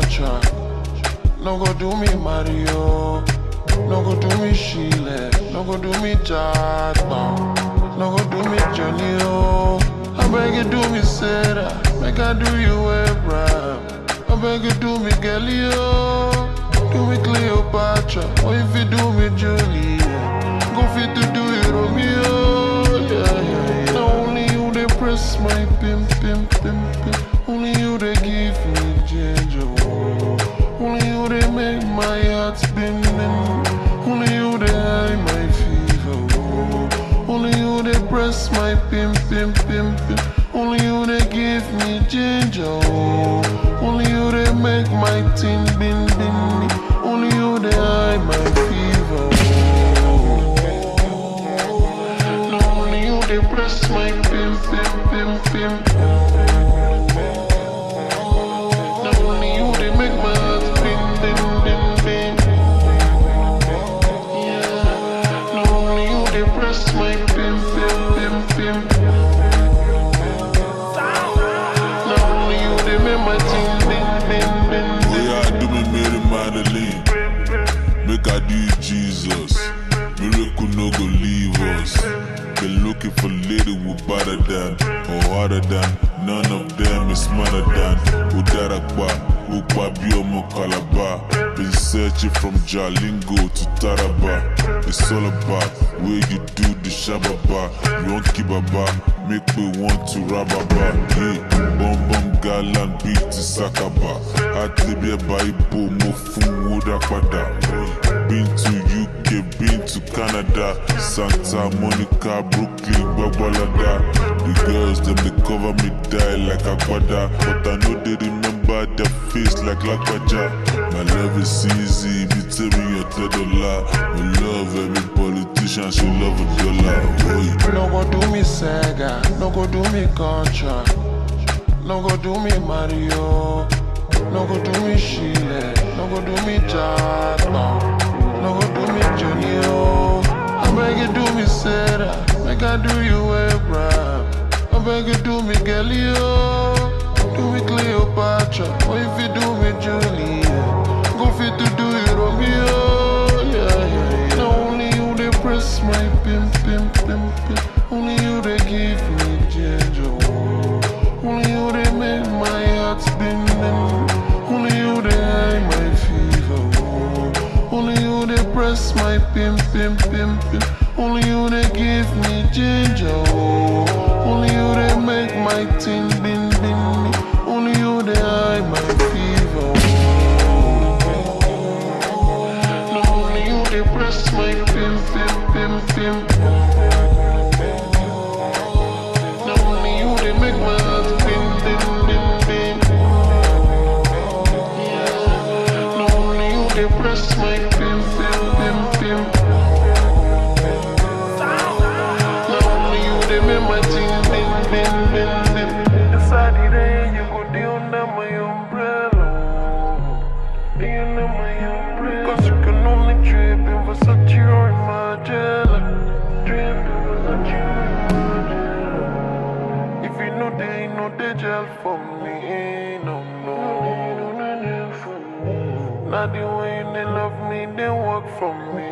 culture. No go do me Mario. No go do me Sheila. No go do me Jata. No go do me Johnny O. I beg you do me Sarah. Make I do you Abraham. I beg you do me Galileo. Do me Cleopatra. Or if you do me Julia, go fit to do it Romeo. Yeah. Now only you they press my pimp. Only you they give me ginger. Only you they make my heart spin. Only you they high my fever. Only you they press my pimp. Only you they give me ginger. Only you they make my tin bin. Only you they high my fever. No, only you they press my pimp. No, only you they make my heart spin. Yeah. No, only you they press my pimp. No, only you they make my tin bin. Oh yeah, do me Mary Magdalene. Make I do you Jesus. Miracle no go leave us. Been looking for lady who better than or harder than. None of them is smarter than. Udarakwa, Ukwa Biomo Calabar. Been searching from Jalingo to Taraba. It's all about where you do the shababa. You want kibaba, make me want to rababa. Hey, bum galang beat to sakaba. Atlibia baibo mo fun wodapada. Been to UK, been to Canada, Santa Monica, Brooklyn, Babalada. The girls, them they cover me die like Akwada. But I know they remember their face like Lakwaja. My love is easy, if you tell me your $10. We love every politician, she love $1. No go do me Sega, no go do me Contra. No go do me Mario. No go do me Sheila. No go do me Jata. No go do me Johnny O. I beg you do me Sarah. Make I do you Abraham. I beg you do me Galileo. Do me Cleopatra. Or if you do me Julia, go fit to do it Romeo. Yeah. Now only you they press my pimp. Only you they give me ginger. Only you they make my heart spin. Only you they high my fever. Only you they press my pimp. Only you they give me ginger. Only you they make my tin bin. Only you they high my fever. No, only you they press my pimp. No, only you they make my heart spin. Yeah. No, only you they press my pimp. No, only you they make my tin bin. Inside the rain, you go down under my umbrella. Under my umbrella. 'Cause you can only trip in Versace or in Margiela. If you know they ain't no jail for me, no. Not the way they love me, they work for me.